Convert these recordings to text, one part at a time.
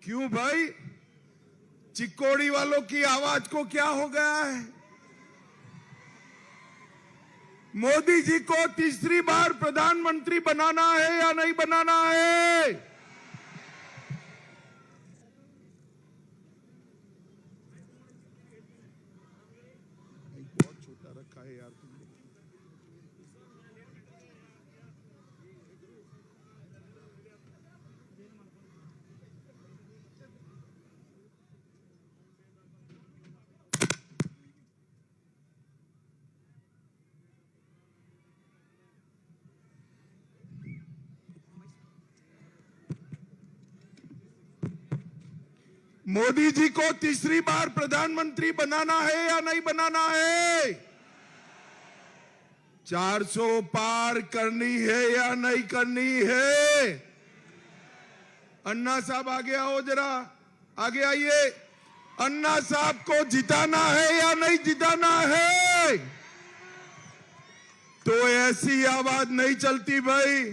क्यों भाई, चिकोड़ी वालों की आवाज को क्या हो गया है? मोदी जी को तीसरी बार प्रधानमंत्री बनाना है या नहीं बनाना है? बहुत छोटा रखा है यार तुमने। मोदी जी को तीसरी बार प्रधानमंत्री बनाना है या नहीं बनाना है? 400 पार करनी है या नहीं करनी है? अन्ना साहब आगे आओ, जरा आगे आइए। अन्ना साहब को जिताना है या नहीं जिताना है? तो ऐसी आवाज नहीं चलती भाई।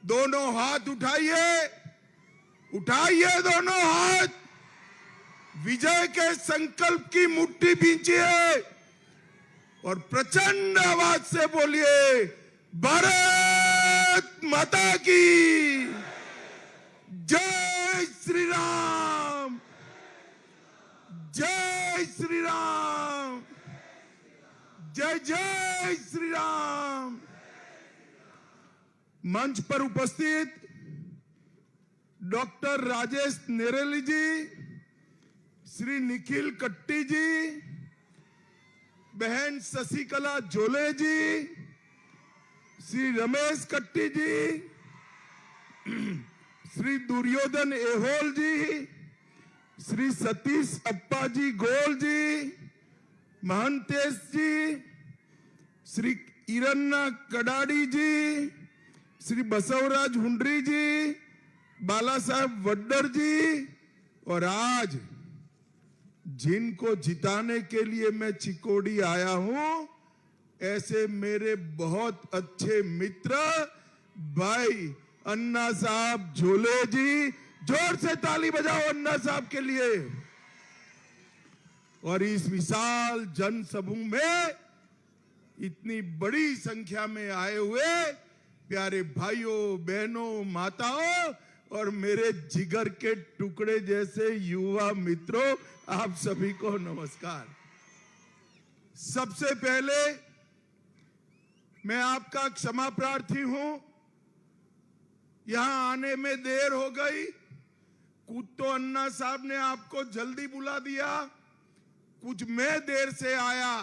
दोनों हाथ उठाइए, उठाइए दोनों हाथ, विजय के संकल्प की मुट्ठी भींचिए और प्रचंड आवाज से बोलिए, भारत माता की जय श्री राम, जय श्री राम, जय जय श्री राम। मंच पर उपस्थित डॉक्टर राजेश नेरेली जी, श्री निखिल कट्टी जी, बहन शशिकला जोले जी, श्री रमेश कट्टी जी, श्री दुर्योधन एहोल जी, श्री सतीश अप्पा जी गोल जी, महंतेश जी, श्री इरन्ना कडाड़ी जी, श्री बसवराज हुंडरी जी, बाला साहब वड्डर जी, और आज जिनको जिताने के लिए मैं चिकोड़ी आया हूं, ऐसे मेरे बहुत अच्छे मित्र भाई अन्ना साहब झोले जी, जोर से ताली बजाओ अन्ना साहब के लिए। और इस विशाल जनसमूह में इतनी बड़ी संख्या में आए हुए प्यारे भाइयों बहनों माताओं और मेरे जिगर के टुकड़े जैसे युवा मित्रों, आप सभी को नमस्कार। सबसे पहले मैं आपका क्षमा प्रार्थी हूं, यहां आने में देर हो गई। कुछ तो अन्ना साहब ने आपको जल्दी बुला दिया, कुछ मैं देर से आया,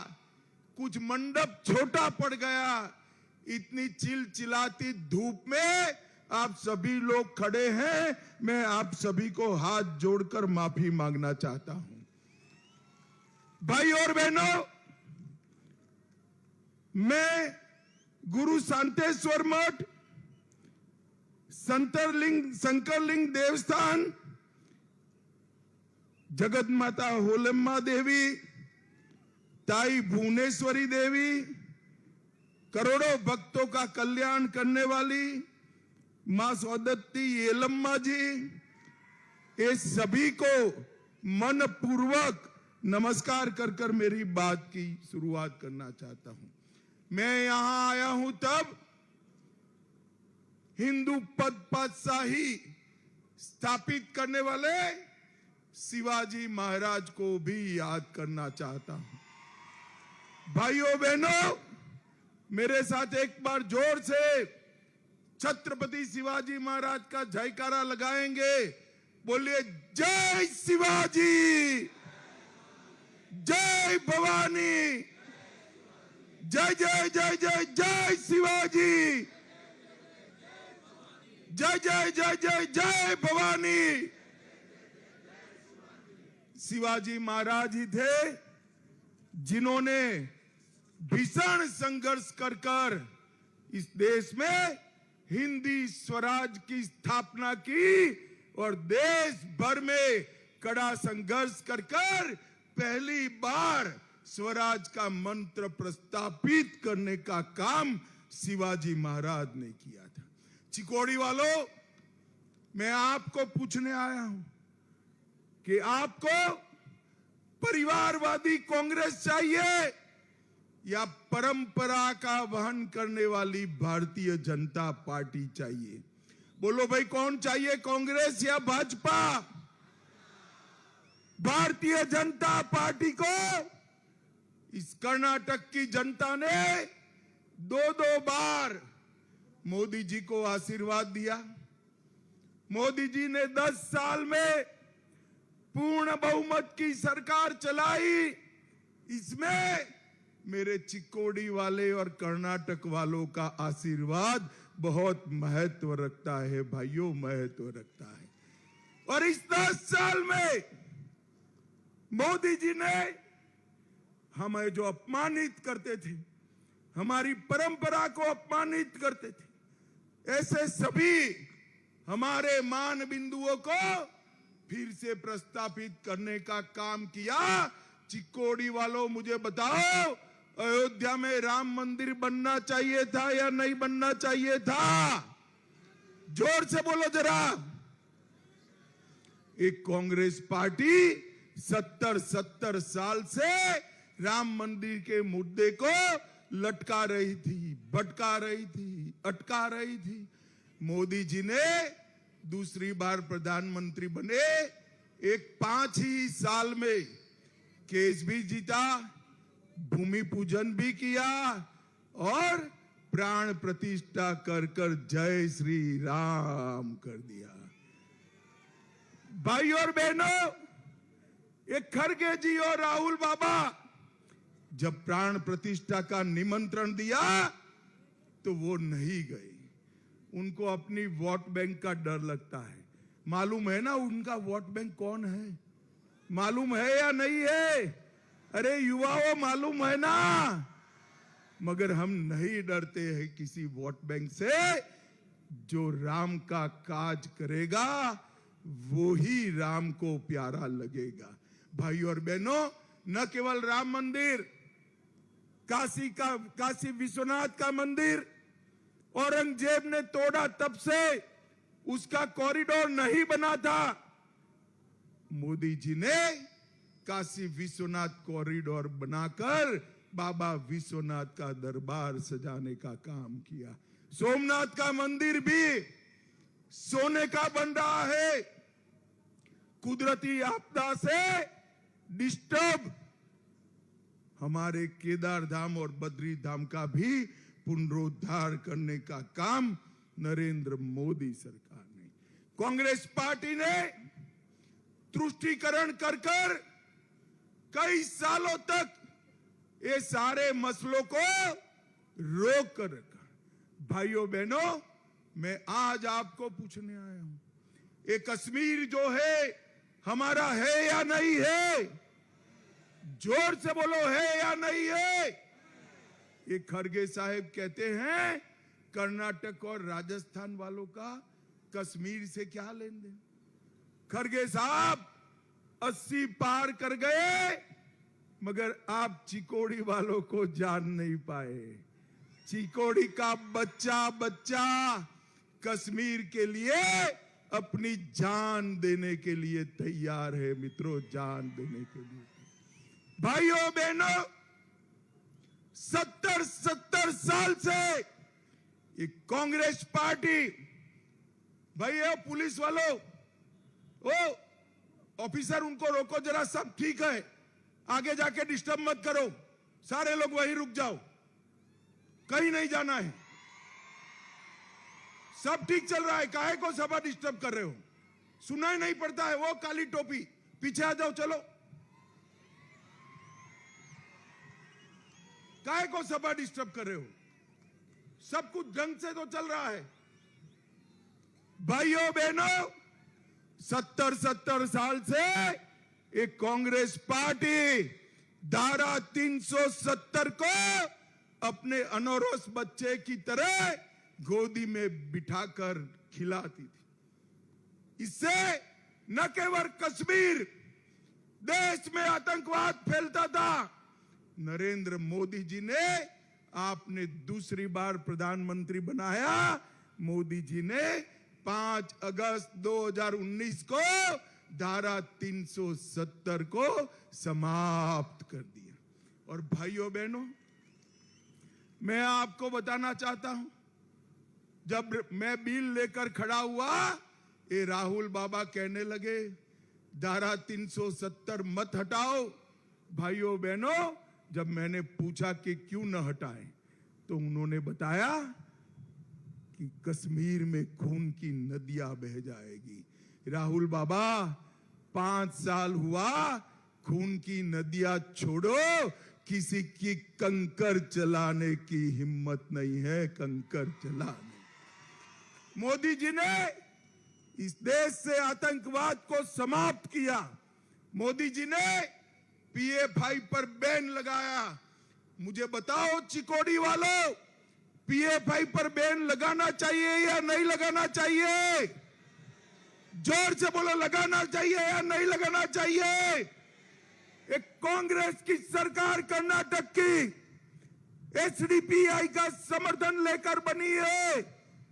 कुछ मंडप छोटा पड़ गया। इतनी चिलचिलाती धूप में आप सभी लोग खड़े हैं, मैं आप सभी को हाथ जोड़कर माफी मांगना चाहता हूं। भाई और बहनों, मैं गुरु शांतेश्वर मठ, शंकरलिंग देवस्थान, जगत माता होलम्मा देवी, ताई भुवनेश्वरी देवी, करोड़ों भक्तों का कल्याण करने वाली मां सौदत्ती येलम्मा जी, ये सभी को मन पूर्वक नमस्कार कर कर मेरी बात की शुरुआत करना चाहता हूं। मैं यहां आया हूं तब हिंदू पद पातशाही स्थापित करने वाले शिवाजी महाराज को भी याद करना चाहता हूं। भाइयों बहनों, मेरे साथ एक बार जोर से छत्रपति शिवाजी महाराज का जयकारा लगाएंगे। बोलिए, जय शिवाजी, जय भवानी, जय जय जय जय जय शिवाजी, जय जय जय जय जय भवानी। शिवाजी महाराज ही थे जिन्होंने भीषण संघर्ष कर कर इस देश में हिंदी स्वराज की स्थापना की और देश भर में कड़ा संघर्ष कर कर पहली बार स्वराज का मंत्र प्रस्तापित करने का काम शिवाजी महाराज ने किया था। चिकोड़ी वालों, मैं आपको पूछने आया हूं कि आपको परिवारवादी कांग्रेस चाहिए या परंपरा का वहन करने वाली भारतीय जनता पार्टी चाहिए? बोलो भाई, कौन चाहिए, कांग्रेस या भाजपा? भारतीय जनता पार्टी को इस कर्नाटक की जनता ने दो बार मोदी जी को आशीर्वाद दिया। मोदी जी ने 10 साल में पूर्ण बहुमत की सरकार चलाई। इसमें मेरे चिक्कोडी वाले और कर्नाटक वालों का आशीर्वाद बहुत महत्व रखता है भाइयों, महत्व रखता है। और इस 10 साल में मोदी जी ने हमें जो अपमानित करते थे, हमारी परंपरा को अपमानित करते थे, ऐसे सभी हमारे मान बिंदुओं को फिर से प्रस्तापित करने का काम किया। चिक्कोडी वालों, मुझे बताओ, अयोध्या में राम मंदिर बनना चाहिए था या नहीं बनना चाहिए था? जोर से बोलो जरा। एक कांग्रेस पार्टी 70 साल से राम मंदिर के मुद्दे को लटका रही थी, भटका रही थी, अटका रही थी। मोदी जी ने दूसरी बार प्रधानमंत्री बने, एक 5 ही साल में केस भी जीता, भूमि पूजन भी किया और प्राण प्रतिष्ठा कर कर जय श्री राम कर दिया। भाई और बहनों, एक खड़गे जी और राहुल बाबा जब प्राण प्रतिष्ठा का निमंत्रण दिया तो वो नहीं गए। उनको अपनी वोट बैंक का डर लगता है। मालूम है ना उनका वोट बैंक कौन है? मालूम है या नहीं है? अरे युवाओं, मालूम है ना? मगर हम नहीं डरते हैं किसी वोट बैंक से। जो राम का काज करेगा वो ही राम को प्यारा लगेगा। भाई और बहनों, न केवल राम मंदिर, काशी विश्वनाथ का मंदिर औरंगजेब ने तोड़ा, तब से उसका कॉरिडोर नहीं बना था। मोदी जी ने काशी विश्वनाथ कॉरिडोर बनाकर बाबा विश्वनाथ का दरबार सजाने का काम किया। सोमनाथ का मंदिर भी सोने का बन रहा है। कुदरती आपदा से डिस्टर्ब हमारे केदार धाम और बद्री धाम का भी पुनरुद्धार करने का काम नरेंद्र मोदी सरकार ने, कांग्रेस पार्टी ने तुष्टीकरण कर कर कई सालों तक ये सारे मसलों को रोक कर रखा। भाइयों बहनों, मैं आज आपको पूछने आया हूं, ये कश्मीर जो है हमारा है या नहीं है? जोर से बोलो, है या नहीं है? ये खड़गे साहब कहते हैं कर्नाटक और राजस्थान वालों का कश्मीर से क्या लेन देन। खड़गे साहब 80 पार कर गए, मगर आप चिकोड़ी वालों को जान नहीं पाए। चिकोड़ी का बच्चा कश्मीर के लिए अपनी जान देने के लिए तैयार है मित्रों, जान देने के लिए। भाइयों बहनों, 70 साल से ये कांग्रेस पार्टी, भाई पुलिस वालों, ओ ऑफिसर, उनको रोको जरा, सब ठीक है, आगे जाके डिस्टर्ब मत करो, सारे लोग वहीं रुक जाओ, कहीं नहीं जाना है, सब ठीक चल रहा है, काहे को सभा डिस्टर्ब कर रहे हो? सुनाई नहीं पड़ता है? वो काली टोपी, पीछे आ जाओ, चलो। काहे को सभा डिस्टर्ब कर रहे हो? सब कुछ ढंग से तो चल रहा है। भाइयों बहनों, 70 साल से एक कांग्रेस पार्टी धारा 370 को अपने अनौरोस बच्चे की तरह गोदी में बिठाकर खिलाती थी। इससे न केवल कश्मीर, देश में आतंकवाद फैलता था। नरेंद्र मोदी जी ने आपने दूसरी बार प्रधानमंत्री बनाया, मोदी जी ने 5 अगस्त 2019 को धारा 370 को समाप्त कर दिया। और भाइयों बहनों, मैं आपको बताना चाहता हूं, जब मैं बिल लेकर खड़ा हुआ, ये राहुल बाबा कहने लगे धारा 370 मत हटाओ। भाइयों बहनों, जब मैंने पूछा कि क्यों न हटाएं, तो उन्होंने बताया कि कश्मीर में खून की नदियां बह जाएगी। राहुल बाबा, 5 साल हुआ, खून की नदियां छोड़ो, किसी की कंकर चलाने की हिम्मत नहीं है, कंकर चलाने। मोदी जी ने इस देश से आतंकवाद को समाप्त किया। मोदी जी ने PF-5 पर बैन लगाया। मुझे बताओ चिकोड़ी वालों, PF-5 पर बैन लगाना चाहिए या नहीं लगाना चाहिए? जोर से बोलो, लगाना चाहिए या नहीं लगाना चाहिए? एक कांग्रेस की सरकार कर्नाटक की SDPI का समर्थन लेकर बनी है,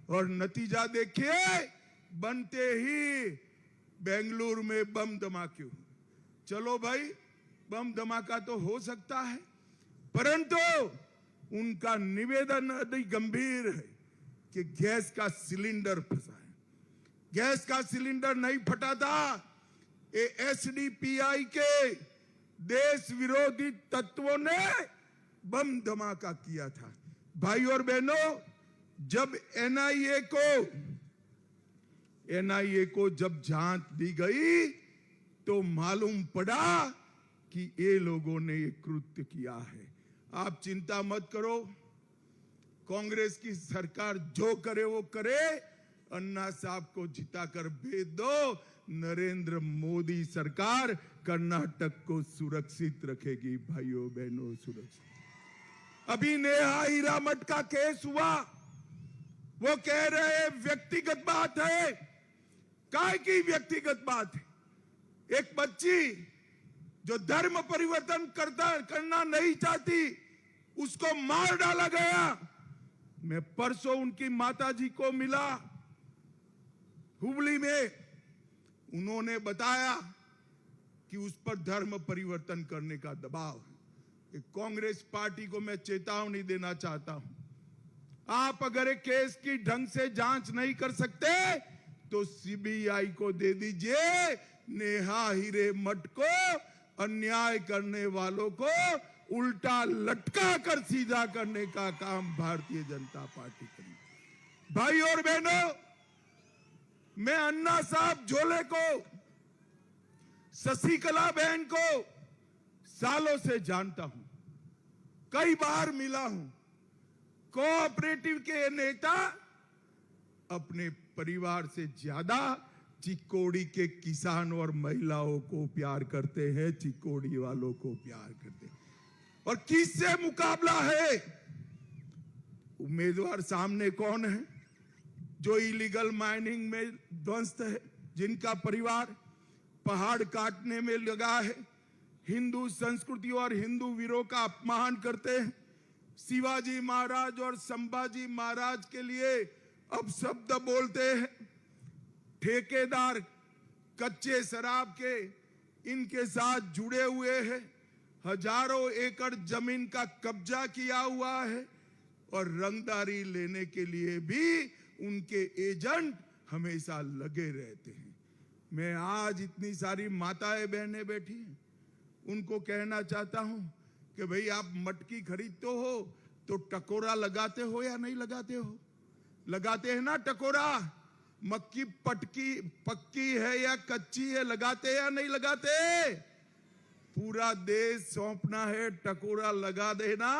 और नतीजा देखिए, बनते ही बेंगलुरु में बम धमाके हुए। चलो भाई, बम धमाका तो हो सकता है, परंतु उनका निवेदन अधिक गंभीर है कि गैस का सिलेंडर फंसा है। गैस का सिलेंडर नहीं फटा था, ये SDPI के देश विरोधी तत्वों ने बम धमाका किया था। भाई और बहनों, जब NIA को जब जांच दी गई, तो मालूम पड़ा कि ये लोगों ने ये कृत्य किया है। आप चिंता मत करो, कांग्रेस की सरकार जो करे वो करे, अन्ना साहब को जिताकर भेज दो। नरेंद्र मोदी सरकार कर्नाटक को सुरक्षित रखेगी। भाइयों बहनों, सुरक्षित। अभी नेहा हीरामठ का केस हुआ, वो कह रहे व्यक्तिगत बात है। काय की व्यक्तिगत बात है? एक बच्ची जो धर्म परिवर्तन करना नहीं चाहती, उसको मार डाला गया। मैं परसों उनकी माताजी को मिला हुबली में, उन्होंने बताया कि उस पर धर्म परिवर्तन करने का दबाव है। कांग्रेस पार्टी को मैं चेतावनी देना चाहता हूं, आप अगर एक केस की ढंग से जांच नहीं कर सकते तो CBI को दे दीजिए। नेहा हीरेमठ को, अन्याय करने वालों को उल्टा लटका कर सीधा करने का काम भारतीय जनता पार्टी करेगी। भाई और बहनों, मैं अन्ना साहब झोले को, शशिकला बहन को सालों से जानता हूं, कई बार मिला हूं। कोऑपरेटिव के नेता अपने परिवार से ज्यादा चिकोड़ी के किसान और महिलाओं को प्यार करते हैं, चिकोड़ी वालों को प्यार करते हैं। और किससे मुकाबला है? उम्मीदवार सामने कौन है? जो इलीगल माइनिंग में ध्वस्त है, जिनका परिवार पहाड़ काटने में लगा है, हिंदू संस्कृति और हिंदू वीरों का अपमान करते हैं, शिवाजी महाराज और संभाजी महाराज के लिए अपशब्द बोलते हैं, ठेकेदार कच्चे शराब के इनके साथ जुड़े हुए हैं, हजारों एकड़ जमीन का कब्जा किया हुआ है, और रंगदारी लेने के लिए भी उनके एजेंट हमेशा लगे रहते हैं। मैं आज इतनी सारी माताएं बहनें बैठी हैं, उनको कहना चाहता हूं कि भाई आप मटकी खरीदते हो तो टकोरा लगाते हो या नहीं लगाते हो? लगाते हैं ना टकोरा। मक्की पक्की है या कच्ची है, लगाते या नहीं लगाते? पूरा देश सौंपना है, टकोरा लगा देना।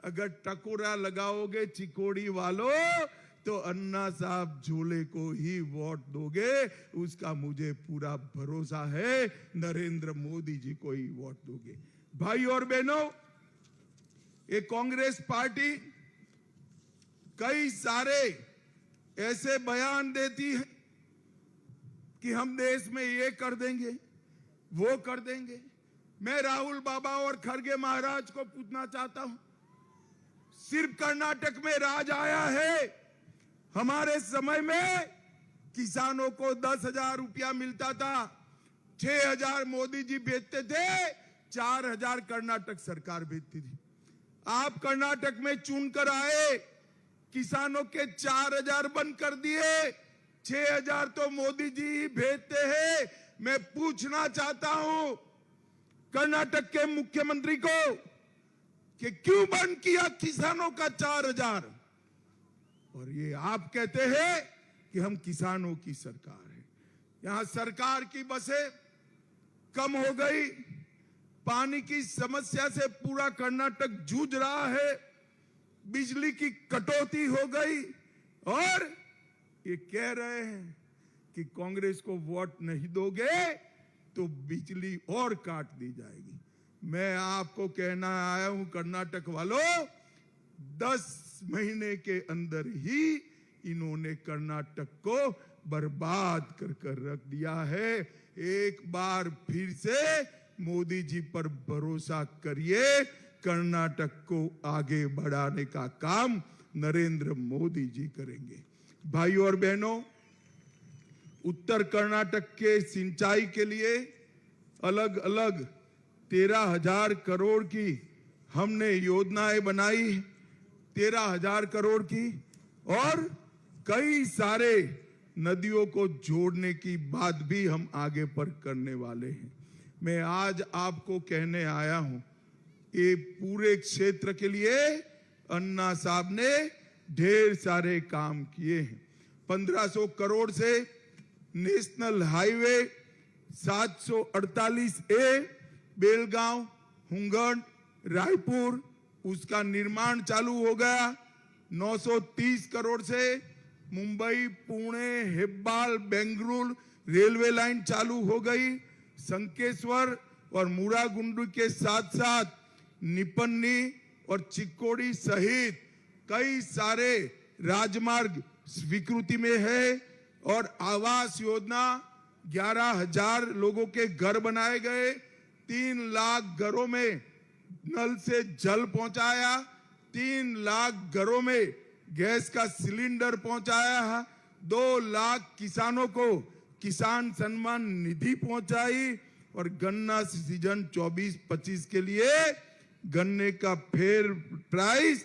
अगर टकोरा लगाओगे चिकोड़ी वालों, तो अन्ना साहब झोले को ही वोट दोगे, उसका मुझे पूरा भरोसा है। नरेंद्र मोदी जी को ही वोट दोगे। भाई और बहनों, ये कांग्रेस पार्टी कई सारे ऐसे बयान देती है कि हम देश में ये कर देंगे, वो कर देंगे। मैं राहुल बाबा और खड़गे महाराज को पूछना चाहता हूं, सिर्फ कर्नाटक में राज आया है, हमारे समय में किसानों को 10,000 रुपया मिलता था, 6,000 मोदी जी भेजते थे, 4,000 कर्नाटक सरकार भेजती थी। आप कर्नाटक में चुनकर आए, किसानों के 4,000 बंद कर दिए, 6,000 तो मोदी जी ही भेजते हैं। मैं पूछना चाहता हूं कर्नाटक के मुख्यमंत्री को कि क्यों बंद किया किसानों का 4,000? और ये आप कहते हैं कि हम किसानों की सरकार है। यहां सरकार की बसें कम हो गई, पानी की समस्या से पूरा कर्नाटक जूझ रहा है, बिजली की कटौती हो गई, और ये कह रहे हैं कि कांग्रेस को वोट नहीं दोगे तो बिजली और काट दी जाएगी। मैं आपको कहना आया हूं कर्नाटक वालों, 10 महीने के अंदर ही इन्होंने कर्नाटक को बर्बाद कर रख दिया है। एक बार फिर से मोदी जी पर भरोसा करिए, कर्नाटक को आगे बढ़ाने का काम नरेंद्र मोदी जी करेंगे। भाइयों और बहनों, उत्तर कर्नाटक के सिंचाई के लिए अलग अलग 13,000 करोड़ की हमने योजनाएं बनाई, 13,000 करोड़ की, और कई सारे नदियों को जोड़ने की बात भी हम आगे पर करने वाले हैं। मैं आज आपको कहने आया हूं, ये पूरे क्षेत्र के लिए अन्ना साहब ने ढेर सारे काम किए हैं। 1500 करोड़ से national highway 748A Belgaum Hungund Raipur, उसका निर्माण चालू हो गया। 930 करोड़ से मुंबई पुणे हेब्बाल बेंगलुरु रेलवे लाइन चालू हो गई। संकेश्वर और मुरागुंडू के साथ साथ निपन्नी और चिक्कोड़ी सहित कई सारे राजमार्ग स्वीकृति में है, और आवास योजना 11,000 लोगों के घर बनाए गए, 3 लाख घरों में नल से जल पहुंचाया, 3 लाख घरों में गैस का सिलेंडर पहुंचाया, 2 लाख किसानों को किसान सम्मान निधि पहुंचाई, और गन्ना सीजन 24-25 के लिए गन्ने का फेयर प्राइस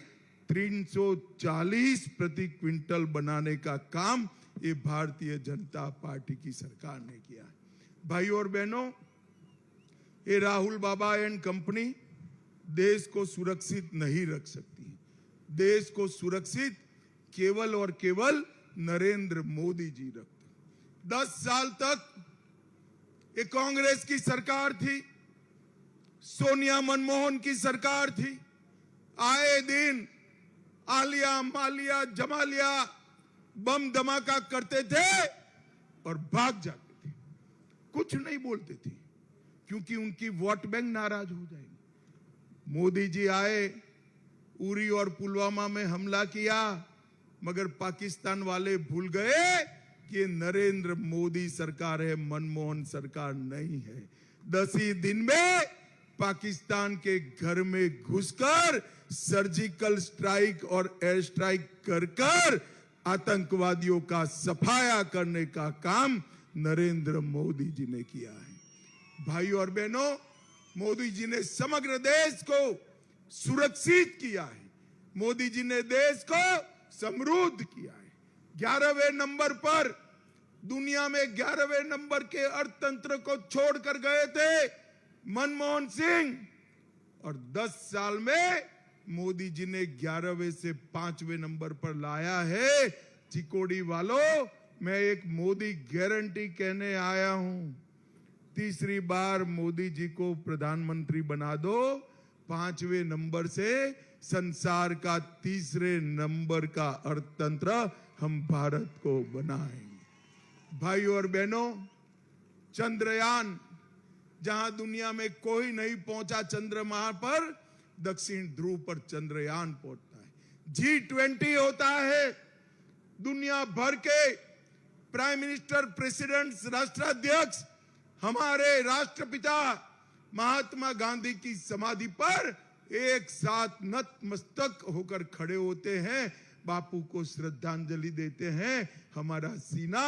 340 प्रति क्विंटल बनाने का काम ये भारतीय जनता पार्टी की सरकार ने किया। भाइयों और बहनों, ये राहुल बाबा एंड कंपनी देश को सुरक्षित नहीं रख सकती। देश को सुरक्षित केवल और केवल नरेंद्र मोदी जी रखते। 10 साल तक ये कांग्रेस की सरकार थी, सोनिया मनमोहन की सरकार थी। आए दिन आलिया मालिया जमालिया बम धमाका करते थे और भाग जाते थे, कुछ नहीं बोलते थे, क्योंकि उनकी वोट बैंक नाराज हो जाएगी। मोदी जी आए, उरी और पुलवामा में हमला किया, मगर पाकिस्तान वाले भूल गए कि ये नरेंद्र मोदी सरकार है, मनमोहन सरकार नहीं है। 10 ही दिन में पाकिस्तान के घर में घुसकर सर्जिकल स्ट्राइक और एयर स्ट्राइक कर आतंकवादियों का सफाया करने का काम नरेंद्र मोदी जी ने किया है। भाइयों और बहनों, मोदी जी ने समग्र देश को सुरक्षित किया है। मोदी जी ने देश को समृद्ध किया है। 11वें नंबर पर, दुनिया में 11वें नंबर के अर्थतंत्र को छोड़कर गए थे मनमोहन सिंह, और 10 साल में मोदी जी ने 11वें से 5वें नंबर पर लाया है। चिकोड़ी वालों, मैं एक मोदी गारंटी कहने आया हूं, तीसरी बार मोदी जी को प्रधानमंत्री बना दो, 5वें नंबर से संसार का 3रे नंबर का अर्थतंत्र हम भारत को बनाएंगे। भाइयों और बहनों, चंद्रयान, जहां दुनिया में कोई नहीं पहुंचा चंद्रमा पर, दक्षिण ध्रुव पर चंद्रयान पहुंचता है। G20 होता है, दुनिया भर के प्राइम मिनिस्टर, प्रेसिडेंट्स, राष्ट्राध्यक्ष हमारे राष्ट्रपिता महात्मा गांधी की समाधि पर एक साथ नतमस्तक होकर खड़े होते हैं, बापू को श्रद्धांजलि देते हैं। हमारा सीना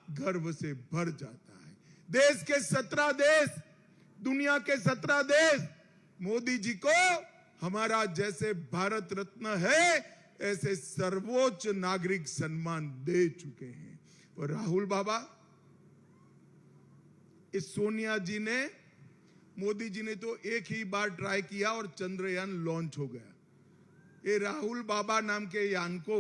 गर्व से भर जाता है। देश के 17 देश, दुनिया के 17 देश मोदी जी को हमारा जैसे भारत रत्न है ऐसे सर्वोच्च नागरिक सम्मान दे चुके हैं। और राहुल बाबा, इस सोनिया जी ने, मोदी जी ने तो एक ही बार ट्राई किया और चंद्रयान लॉन्च हो गया। ये राहुल बाबा नाम के यान को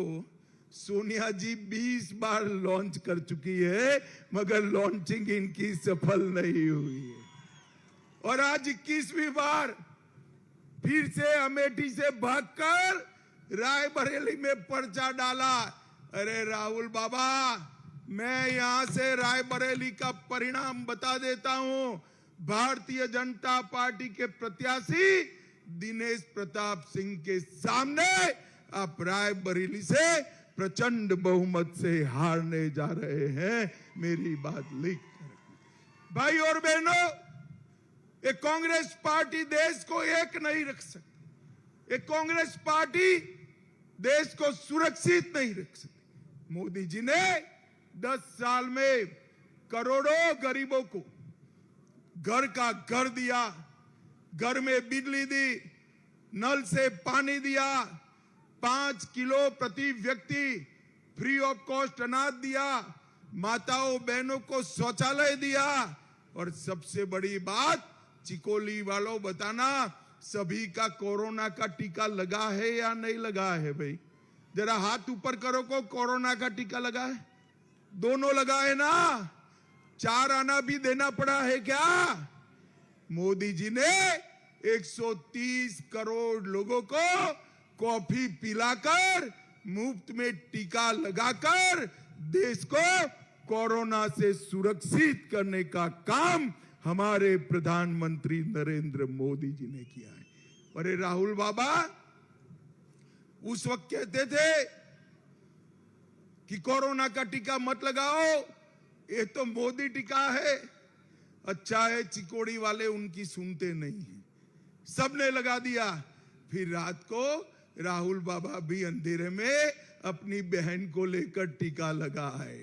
सोनिया जी 20 बार लॉन्च कर चुकी है, मगर लॉन्चिंग इनकी सफल नहीं हुई है। और आज 21वीं बार फिर से अमेठी से भागकर रायबरेली में पर्चा डाला। अरे राहुल बाबा, मैं यहां से रायबरेली का परिणाम बता देता हूं। भारतीय जनता पार्टी के प्रत्याशी दिनेश प्रताप सिंह के सामने आप रायबरेली से प्रचंड बहुमत से हारने जा रहे हैं। मेरी बात लिख कर भाई और बहनों, ये कांग्रेस पार्टी देश को एक नहीं रख सकती। ये कांग्रेस पार्टी देश को सुरक्षित नहीं रख सकती। मोदी जी ने 10 साल में करोड़ों गरीबों को घर का घर दिया, घर में बिजली दी, नल से पानी दिया, 5 किलो प्रति व्यक्ति फ्री ऑफ कॉस्ट अनाज दिया, माताओं बहनों को शौचालय दिया। और सबसे बड़ी बात, चिकोली वालों बताना, सभी का कोरोना का टीका लगा है या नहीं लगा है? भाई जरा हाथ ऊपर करो को कोरोना का टीका लगा है? दोनों लगा है ना? 4 आना भी देना पड़ा है क्या? मोदी जी ने 130 करोड़ लोगों को कॉफी पिलाकर, मुफ्त में टीका लगाकर देश को कोरोना से सुरक्षित करने का काम हमारे प्रधानमंत्री नरेंद्र मोदी जी ने किया है। अरे राहुल बाबा उस वक्त कहते थे कि कोरोना का टीका मत लगाओ, ये तो मोदी टीका है। अच्छा है चिकोड़ी वाले उनकी सुनते नहीं है, सबने लगा दिया। फिर रात को राहुल बाबा भी अंधेरे में अपनी बहन को लेकर टीका लगा है।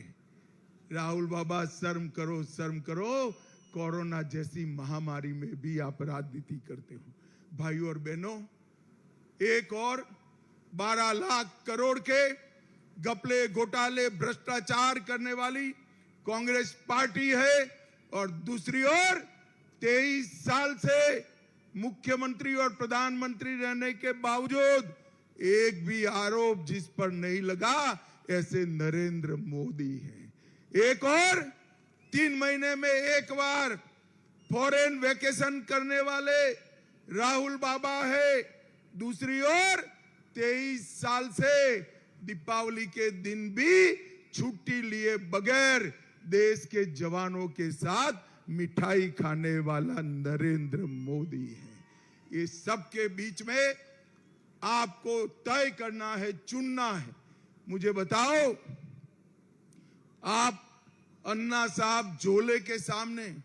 राहुल बाबा शर्म करो, शर्म करो। कोरोना जैसी महामारी में भी आप राजनीति करते हो। भाइयों और बहनों, एक और 12 लाख करोड़ के घपले घोटाले भ्रष्टाचार करने वाली कांग्रेस पार्टी है, और दूसरी ओर 23 साल से मुख्यमंत्री और प्रधानमंत्री रहने के बावजूद एक भी आरोप जिस पर नहीं लगा, ऐसे नरेंद्र मोदी है। एक और 3 महीने में एक बार फॉरेन वेकेशन करने वाले राहुल बाबा है। दूसरी ओर 23 साल से दीपावली के दिन भी छुट्टी लिए बगैर देश के जवानों के साथ मिठाई खाने वाला नरेंद्र मोदी है। ये सब के बीच में आपको तय करना है, चुनना है। मुझे बताओ, आप अन्ना साहब झोले के सामने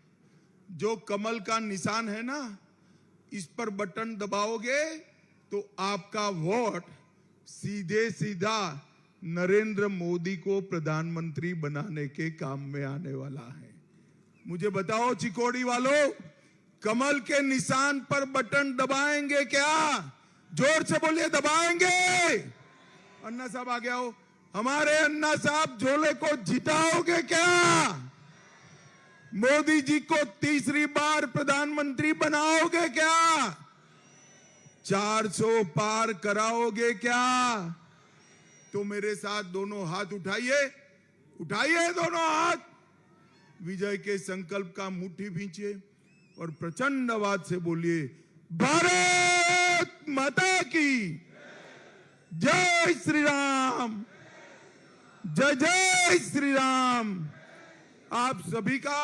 जो कमल का निशान है ना, इस पर बटन दबाओगे तो आपका वोट सीधे सीधा नरेंद्र मोदी को प्रधानमंत्री बनाने के काम में आने वाला है। मुझे बताओ चिकोड़ी वालों, कमल के निशान पर बटन दबाएंगे क्या? जोर से बोलिए, दबाएंगे? अन्ना साहब आ गया हो, हमारे अन्ना साहब झोले को जिताओगे क्या? मोदी जी को तीसरी बार प्रधानमंत्री बनाओगे क्या? 400 पार कराओगे क्या? तो मेरे साथ दोनों हाथ उठाइए, उठाइए दोनों हाथ, विजय के संकल्प का मुट्ठी भींचिए और प्रचंड आवाज से बोलिए, भारत माता की जय श्री राम, जय जय श्री राम। आप सभी का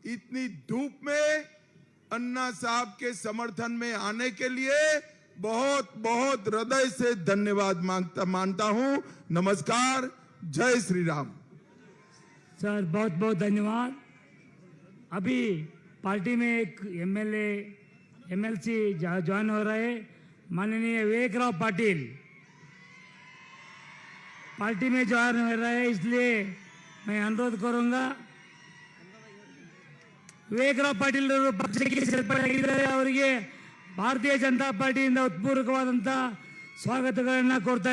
इतनी धूप में अन्ना साहब के समर्थन में आने के लिए बहुत बहुत हृदय से धन्यवाद मानता हूं। नमस्कार, जय श्री राम। सर बहुत बहुत धन्यवाद। अभी पार्टी में एक एमएलसी ज्वाइन हो रहे, माननीय विवेकराव पाटिल पार्टी में ज्वाइन हो रहे, इसलिए मैं अनुरोध करूंगा ವಿವೇಕರಾವ್ ಪಾಟೀಲ್ ಅವರು ಪಕ್ಷಕ್ಕೆ ಸೇರ್ಪಡೆಯಾಗಿದ್ದಾರೆ. ಅವರಿಗೆ ಭಾರತೀಯ ಜನತಾ ಪಾರ್ಟಿಯಿಂದ ಉತ್ಪೂರ್ವಕವಾದಂತಹ ಸ್ವಾಗತಗಳನ್ನು ಕೋರ್ತಾ